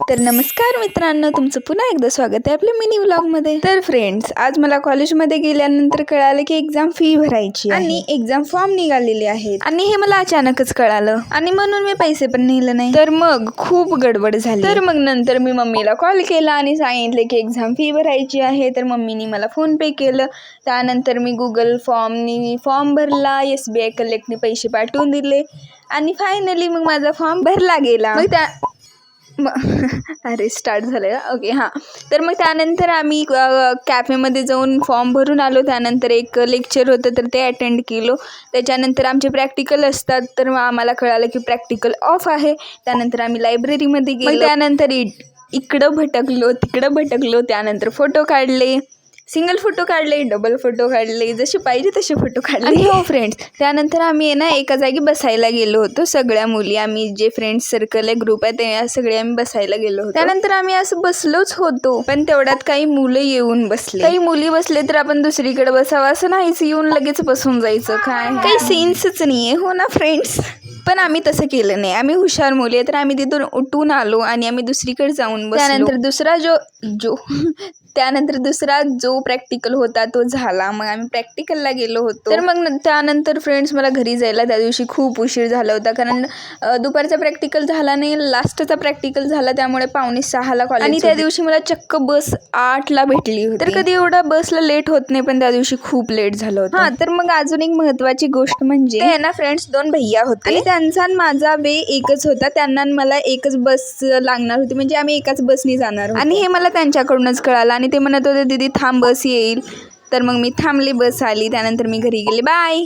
तर नमस्कार मित्रांनो, तुमचं पुन्हा एकदा स्वागत आहे आपल्या मिनी व्लॉगमध्ये। तर फ्रेंड्स, आज मला कॉलेजमध्ये गेल्यानंतर कळालं की एक्झाम फी भरायची आणि एक्झाम फॉर्म निघालेले आहेत आणि हे मला अचानकच कळालं आणि म्हणून मी पैसे पण नेले नाही। तर मग खूप गडबड झाली। तर मग नंतर मी मम्मीला कॉल केला आणि सांगितले की एक्झाम फी भरायची आहे। तर मम्मीने मला फोन पे केलं। त्यानंतर मी गुगल फॉर्म भरला, SBI कलेक्टने पैसे पाठवून दिले आणि फायनली मग माझा फॉर्म भरला गेला। अरे स्टार्ट झालं का? ओके हां। तर मग त्यानंतर आम्ही कॅफेमध्ये जाऊन फॉर्म भरून आलो। त्यानंतर एक लेक्चर होतं तर ते अटेंड केलो। त्याच्यानंतर आमचे प्रॅक्टिकल असतात तर मग आम्हाला कळालं की प्रॅक्टिकल ऑफ आहे। त्यानंतर आम्ही लायब्ररीमध्ये गेलो। त्यानंतर इकडं तिकडं भटकलो। त्यानंतर फोटो काढले, सिंगल फोटो काढले, डबल फोटो काढले, जसे पाहिजे तसे फोटो काढले। आणि हो फ्रेंड्स, त्यानंतर आम्ही ना एका जागी बसायला गेलो होतो सगळ्या मुली। आम्ही जे फ्रेंड्स सर्कल आहे, ग्रुप आहे, ते सगळे आम्ही बसायला गेलो होतो। त्यानंतर आम्ही असं बसलोच होतो, पण तेवढ्यात काही मुलं येऊन बसले। काही मुली बसले तर आपण दुसरीकडे बसावं असं नाहीच, येऊन लगेच बसून जायचं। काय काही सेन्सच नाहीये, हो ना फ्रेंड्स? पण आम्ही तसं केलं नाही, आम्ही हुशार मुली आहे। तर आम्ही तिथून उठून आलो आणि आम्ही दुसरीकडे जाऊन बसलो। त्यानंतर दुसरा जो प्रॅक्टिकल होता तो झाला। मग आम्ही प्रॅक्टिकलला गेलो होतो। तर मग त्यानंतर फ्रेंड्स मला घरी जायला त्या दिवशी खूप उशीर झाला होता, कारण दुपारचा प्रॅक्टिकल झाला नाही, लास्टचा प्रॅक्टिकल झाला, त्यामुळे 5:45ला कॉलेज। आणि त्या दिवशी मला चक्क बस 8ला भेटली होती। तर कधी एवढा बसला लेट होत नाही, पण त्या दिवशी खूप लेट झालं होतं। हां, तर मग अजून एक महत्त्वाची गोष्ट म्हणजे ते ना फ्रेंड्स, 2 भैया होते आणि त्यांचा माझा वे एकच होता। त्यांना मला एकच बस लागणार होती, म्हणजे आम्ही एकाच बसने जाणार होतो। आणि हे मला त्यांच्याकडूनच कळालं आणि ते म्हणत होते दीदी थांब, बस येईल। तर मग मी थांबले, बस आली, त्यानंतर मी घरी गेले। बाय।